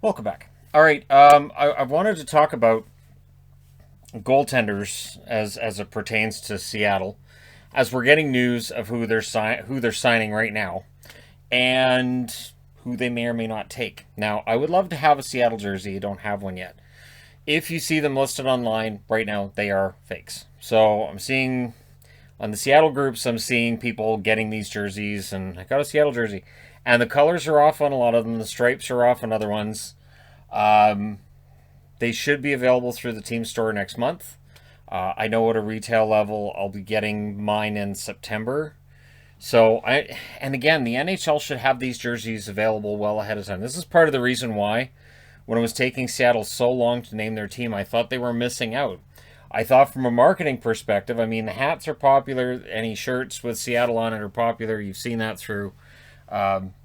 Welcome back. All right, I wanted to talk about goaltenders as it pertains to Seattle, as we're getting news of who they're signing right now, and who they may or may not take. Now, I would love to have a Seattle jersey. I don't have one yet. If you see them listed online right now, they are fakes. So I'm seeing on the Seattle groups, I'm seeing people getting these jerseys, and I got a Seattle jersey, and the colors are off on a lot of them. The stripes are off on other ones. Um, they should be available through the team store next month. I know at a retail level, I'll be getting mine in September. And again, the NHL should have these jerseys available well ahead of time. This is part of the reason why, when it was taking Seattle so long to name their team, I thought they were missing out. I thought from a marketing perspective, I mean, the hats are popular. Any shirts with Seattle on it are popular. You've seen that through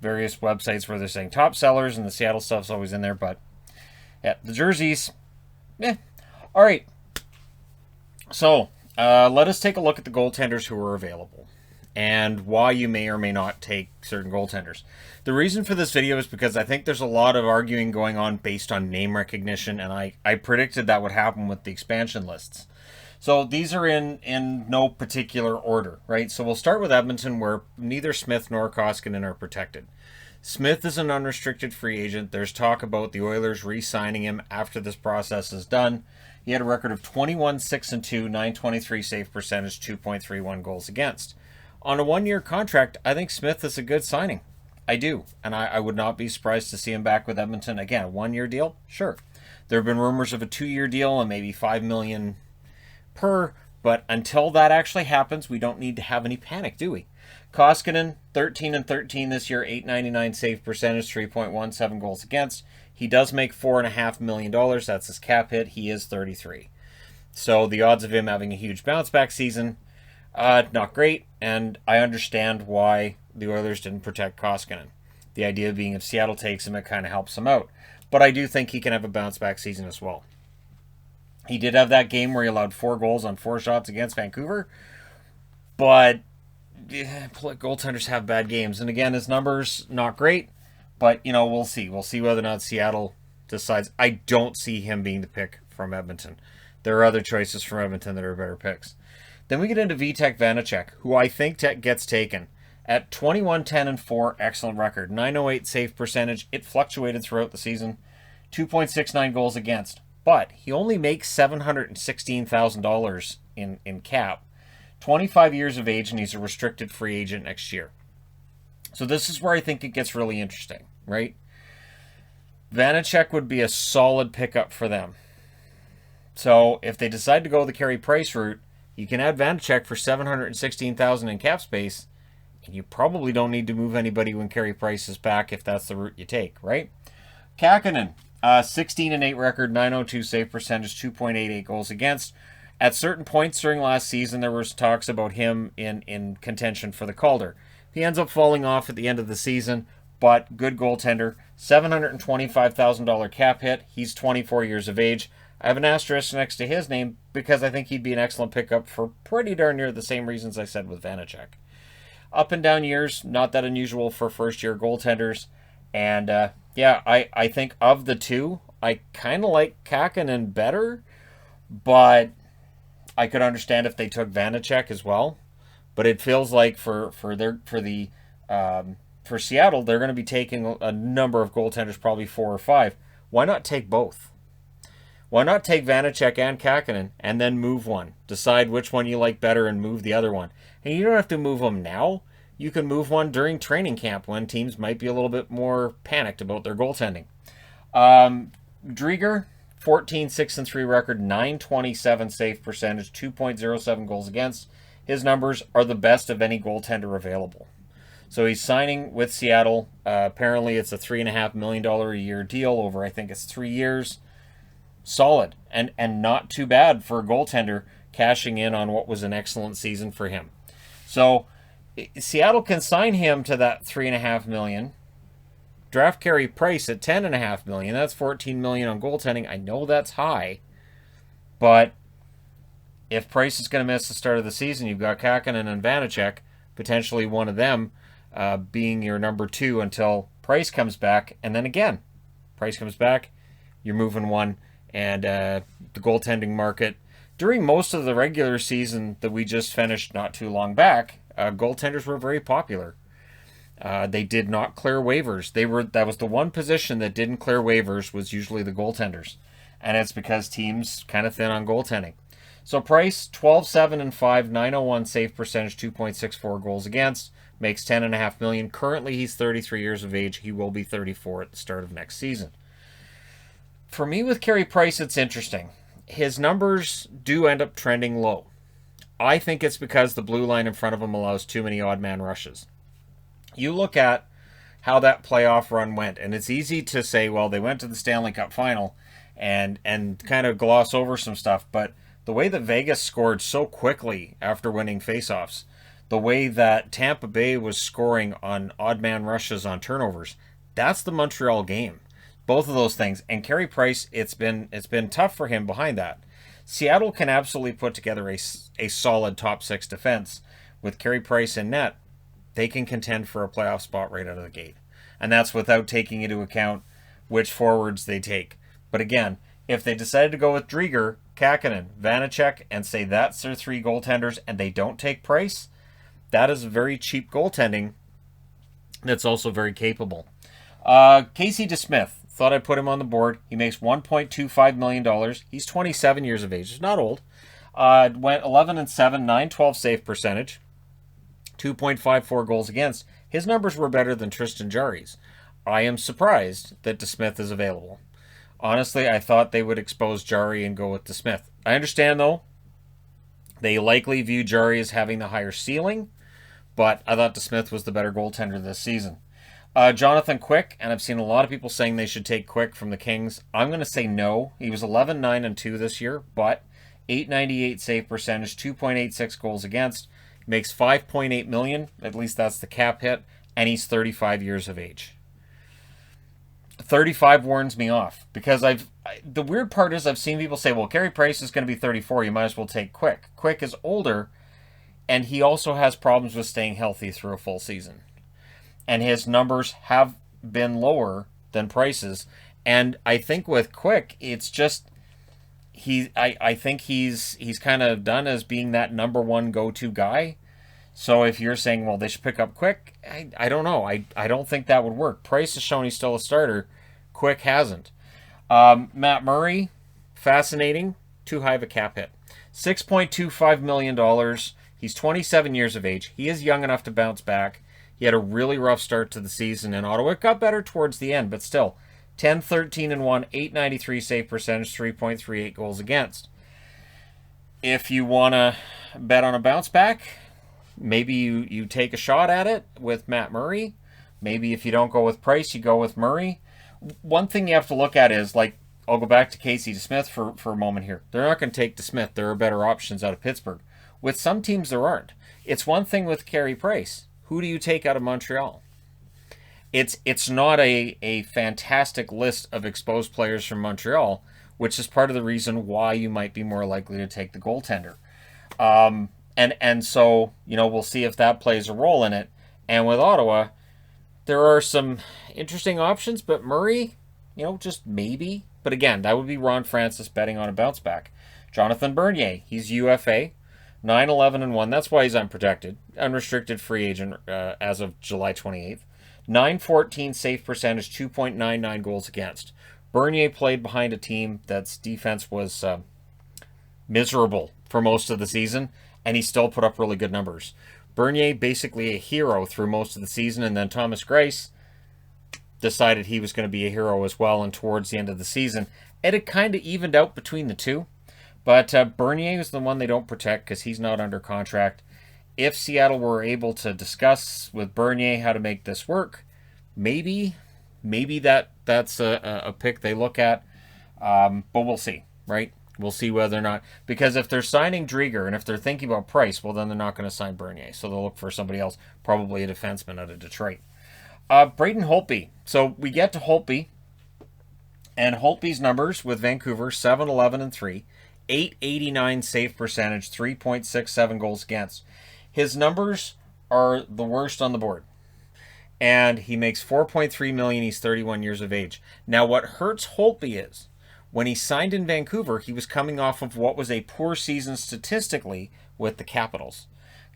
various websites where they're saying top sellers, and the Seattle stuff's always in there. But yeah, the jerseys, yeah. All right. So let us take a look at the goaltenders who are available and why you may or may not take certain goaltenders. The reason for this video is because I think there's a lot of arguing going on based on name recognition, and I predicted that would happen with the expansion lists. So these are in no particular order, right? So we'll start with Edmonton, where neither Smith nor Koskinen are protected. Smith is an unrestricted free agent. There's talk about the Oilers re-signing him after this process is done. He had a record of 21-6-2, 923 save percentage, 2.31 goals against. On a one-year contract, I think Smith is a good signing. I do. And I would not be surprised to see him back with Edmonton. Again, a one-year deal? Sure. There have been rumors of a 2-year deal and maybe $5 million per, but until that actually happens, we don't need to have any panic, do we? Koskinen, 13-13 this year, 899 save percentage, 3.17 goals against. He does make $4.5 million. That's his cap hit. He is 33. So the odds of him having a huge bounce back season, not great. And I understand why the Oilers didn't protect Koskinen. The idea being if Seattle takes him, it kind of helps him out. But I do think he can have a bounce back season as well. He did have that game where he allowed 4 goals on 4 shots against Vancouver. But goaltenders have bad games. And again, his numbers, not great. But, we'll see. We'll see whether or not Seattle decides. I don't see him being the pick from Edmonton. There are other choices from Edmonton that are better picks. Then we get into Vitek Vanacek, who I think gets taken. At 21-10-4, excellent record. 908 save percentage. It fluctuated throughout the season. 2.69 goals against. But he only makes $716,000 in cap. 25 years of age, and he's a restricted free agent next year. So this is where I think it gets really interesting, right? Vanacek would be a solid pickup for them. So if they decide to go the Carey Price route, you can add Vanacek for $716,000 in cap space, and you probably don't need to move anybody when Carey Price is back if that's the route you take, right? Kakinen, 16-8 record, 902 save percentage, 2.88 goals against. At certain points during last season, there was talks about him in contention for the Calder. He ends up falling off at the end of the season, but good goaltender. $725,000 cap hit. He's 24 years of age. I have an asterisk next to his name because I think he'd be an excellent pickup for pretty darn near the same reasons I said with Vanacek. Up and down years, not that unusual for first-year goaltenders. And, I think of the two, I kind of like Kakinen better, but I could understand if they took Vanacek as well. But it feels like for Seattle, they're going to be taking a number of goaltenders, probably 4 or 5. Why not take both? Why not take Vanacek and Kakinen and then move one? Decide which one you like better and move the other one. And you don't have to move them now. You can move one during training camp when teams might be a little bit more panicked about their goaltending. Driedger, 14-6-3 record, 927 save percentage, 2.07 goals against. His numbers are the best of any goaltender available. So he's signing with Seattle. Apparently it's a $3.5 million a year deal over, I think it's 3 years. Solid and not too bad for a goaltender cashing in on what was an excellent season for him. So Seattle can sign him to that $3.5 million. Draft Carey Price at $10.5 million. That's $14 million on goaltending. I know that's high, but if Price is going to miss the start of the season, you've got Kakinen and Vanacek, potentially one of them being your number 2 until Price comes back. And then again, Price comes back, you're moving one. And the goaltending market, during most of the regular season that we just finished not too long back, goaltenders were very popular. They did not clear waivers. That was the one position that didn't clear waivers, was usually the goaltenders. And it's because teams kind of thin on goaltending. So Price, 12-7-5, 901 save percentage, 2.64 goals against, makes $10.5 million. Currently, he's 33 years of age. He will be 34 at the start of next season. For me, with Carey Price, it's interesting. His numbers do end up trending low. I think it's because the blue line in front of him allows too many odd man rushes. You look at how that playoff run went, and it's easy to say, well, they went to the Stanley Cup final and kind of gloss over some stuff, but the way that Vegas scored so quickly after winning faceoffs, the way that Tampa Bay was scoring on odd man rushes on turnovers, that's the Montreal game. Both of those things. And Carey Price, it's been tough for him behind that. Seattle can absolutely put together a solid top six defense. With Carey Price in net, they can contend for a playoff spot right out of the gate. And that's without taking into account which forwards they take. But again, if they decided to go with Driedger, Kakkonen, Vanacek, and say that's their three goaltenders and they don't take Price, that is very cheap goaltending that's also very capable. Casey DeSmith, thought I'd put him on the board. He makes $1.25 million. He's 27 years of age. He's not old. Went 11-7, 912 save percentage, 2.54 goals against. His numbers were better than Tristan Jarry's. I am surprised that DeSmith is available. Honestly, I thought they would expose Jarry and go with DeSmith. I understand, though, they likely view Jarry as having the higher ceiling, but I thought DeSmith was the better goaltender this season. Jonathan Quick, and I've seen a lot of people saying they should take Quick from the Kings. I'm going to say no. He was 11-9-2 this year, but 898 save percentage, 2.86 goals against. He makes $5.8 million, at least that's the cap hit, and he's 35 years of age. 35 warns me off, because the weird part is I've seen people say, well, Carey Price is going to be 34, you might as well take Quick. Quick is older, and he also has problems with staying healthy through a full season. And his numbers have been lower than Price's. And I think with Quick, it's just I think he's kind of done as being that number one go-to guy. So if you're saying, well, they should pick up Quick, I don't know. I don't think that would work. Price has shown he's still a starter. Quick hasn't. Matt Murray, fascinating. Too high of a cap hit. $6.25 million. He's 27 years of age. He is young enough to bounce back. He had a really rough start to the season in Ottawa. It got better towards the end, but still, 10-13-1, 893 save percentage, 3.38 goals against. If you want to bet on a bounce back, maybe you take a shot at it with Matt Murray. Maybe if you don't go with Price, you go with Murray. One thing you have to look at is, like, I'll go back to Casey DeSmith for a moment here. They're not going to take DeSmith. There are better options out of Pittsburgh. With some teams, there aren't. It's one thing with Carey Price. Who do you take out of Montreal? It's not a fantastic list of exposed players from Montreal, which is part of the reason why you might be more likely to take the goaltender. And so, we'll see if that plays a role in it. And with Ottawa, there are some interesting options, but Murray, just maybe. But again, that would be Ron Francis betting on a bounce back. Jonathan Bernier, he's UFA. 9-11-1. That's why he's unprotected. Unrestricted free agent as of July 28th. 914 save percentage, 2.99 goals against. Bernier played behind a team that's defense was miserable for most of the season, and he still put up really good numbers. Bernier basically a hero through most of the season, and then Thomas Greiss decided he was going to be a hero as well, and towards the end of the season, it had kind of evened out between the two. But Bernier is the one they don't protect because he's not under contract. If Seattle were able to discuss with Bernier how to make this work, maybe that's a pick they look at. But we'll see, right? We'll see whether or not. Because if they're signing Driedger and if they're thinking about Price, well, then they're not going to sign Bernier. So they'll look for somebody else, probably a defenseman out of Detroit. Braden Holtby. So we get to Holtby. And Holtby's numbers with Vancouver, 7-11-3. 889 save percentage, 3.67 goals against. His numbers are the worst on the board. and he makes 4.3 million. He's 31 years of age. Now, what hurts Holtby is when he signed in Vancouver, he was coming off of what was a poor season statistically with the Capitals.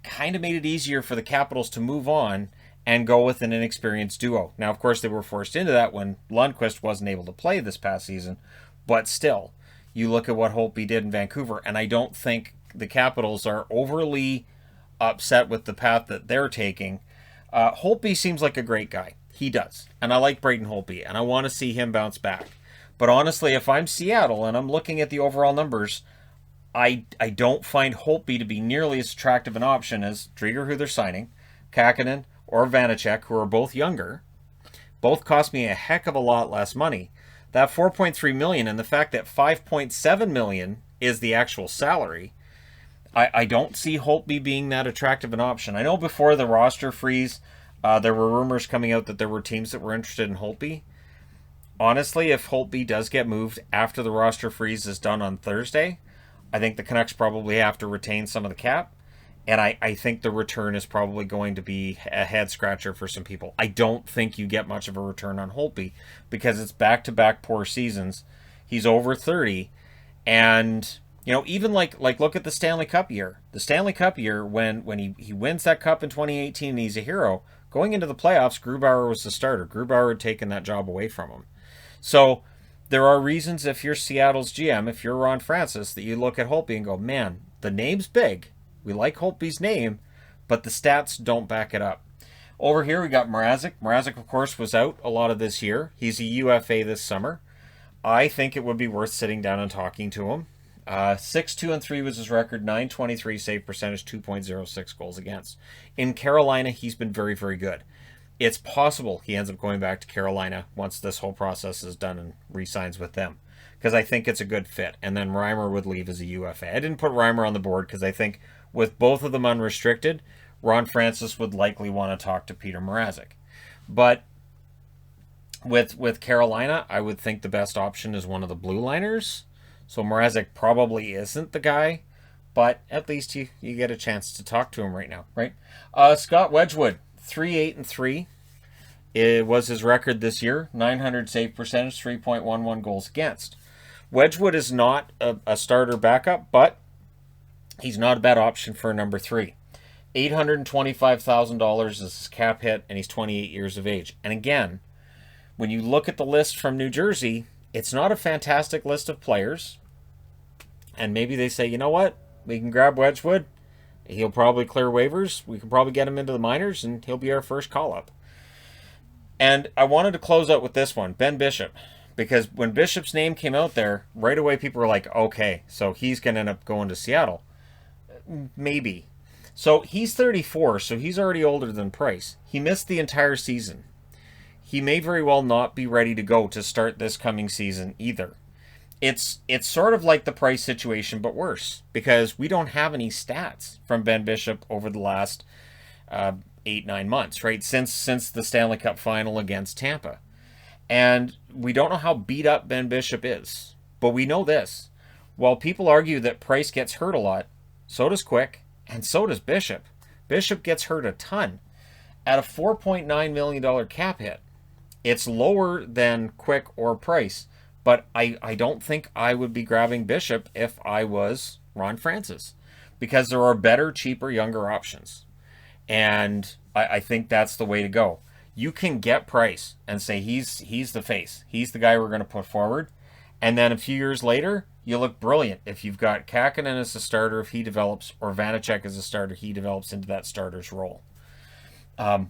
Kind of made it easier for the Capitals to move on and go with an inexperienced duo. Now, of course, they were forced into that when Lundqvist wasn't able to play this past season, but still, you look at what Holtby did in Vancouver, and I don't think the Capitals are overly upset with the path that they're taking. Holtby seems like a great guy. He does. And I like Braden Holtby, and I want to see him bounce back. But honestly, if I'm Seattle and I'm looking at the overall numbers, I don't find Holtby to be nearly as attractive an option as Driedger, who they're signing, Kakinen, or Vanacek, who are both younger. Both cost me a heck of a lot less money. That $4.3 million and the fact that $5.7 million is the actual salary, I don't see Holtby being that attractive an option. I know before the roster freeze, there were rumors coming out that there were teams that were interested in Holtby. Honestly, if Holtby does get moved after the roster freeze is done on Thursday, I think the Canucks probably have to retain some of the cap. And I think the return is probably going to be a head scratcher for some people. I don't think you get much of a return on Holtby because it's back-to-back poor seasons. He's over 30. And, you know, even like look at the Stanley Cup year. The Stanley Cup year, when he wins that cup in 2018 and he's a hero, going into the playoffs, Grubauer was the starter. Grubauer had taken that job away from him. So there are reasons if you're Seattle's GM, if you're Ron Francis, that you look at Holtby and go, man, the name's big. We like Holtby's name, but the stats don't back it up. Over here, we got Mrazek. Mrazek, of course, was out a lot of this year. He's a UFA this summer. I think it would be worth sitting down and talking to him. 6-2-3 was his record, .923 save percentage, 2.06 goals against. In Carolina, he's been very, very good. It's possible he ends up going back to Carolina once this whole process is done and re-signs with them, because I think it's a good fit. And then Reimer would leave as a UFA. I didn't put Reimer on the board because I think with both of them unrestricted, Ron Francis would likely want to talk to Peter Mrazek. But with Carolina, I would think the best option is one of the blue liners. So Mrazek probably isn't the guy, but at least you get a chance to talk to him right now, right? Scott Wedgwood, 3-8-3. It was his record this year, 900 save percentage, 3.11 goals against. Wedgwood is not a starter backup, but he's not a bad option for number 3. $825,000 is his cap hit, and he's 28 years of age. And again, when you look at the list from New Jersey, it's not a fantastic list of players. And maybe they say, you know what? We can grab Wedgwood. He'll probably clear waivers. We can probably get him into the minors, and he'll be our first call-up. And I wanted to close out with this one, Ben Bishop. Because when Bishop's name came out there, right away people were like, okay, so he's going to end up going to Seattle. Maybe. So he's 34, so he's already older than Price. He missed the entire season. He may very well not be ready to go to start this coming season either. It's sort of like the Price situation, but worse, because we don't have any stats from Ben Bishop over the last 8-9 months, right? Since the Stanley Cup final against Tampa. And we don't know how beat up Ben Bishop is. But we know this. While people argue that Price gets hurt a lot, so does Quick, and so does Bishop. Bishop gets hurt a ton. At a $4.9 million cap hit, it's lower than Quick or Price. But I don't think I would be grabbing Bishop if I was Ron Francis. Because there are better, cheaper, younger options. And I think that's the way to go. You can get Price and say he's the face. He's the guy we're going to put forward. And then a few years later, you look brilliant if you've got Kakinen as a starter if he develops, or Vanacek as a starter, he develops into that starter's role.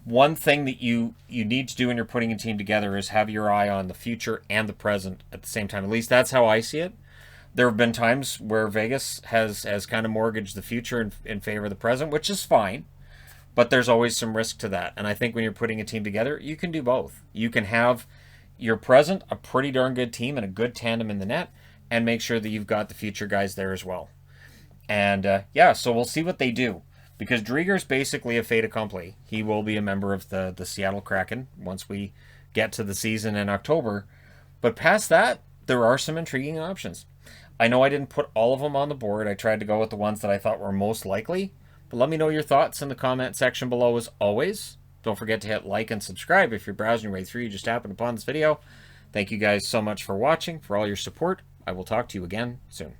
One thing that you need to do when you're putting a team together is have your eye on the future and the present at the same time. At least that's how I see it. There have been times where Vegas has kind of mortgaged the future in favor of the present, which is fine. But there's always some risk to that. And I think when you're putting a team together, you can do both. You can have your present, a pretty darn good team, and a good tandem in the net, and make sure that you've got the future guys there as well. And so we'll see what they do. Because Driedger's basically a fait accompli. He will be a member of the Seattle Kraken once we get to the season in October. But past that, there are some intriguing options. I know I didn't put all of them on the board. I tried to go with the ones that I thought were most likely. But let me know your thoughts in the comment section below as always. Don't forget to hit like and subscribe if you're browsing your way through. You just happened upon this video. Thank you guys so much for watching, for all your support. I will talk to you again soon.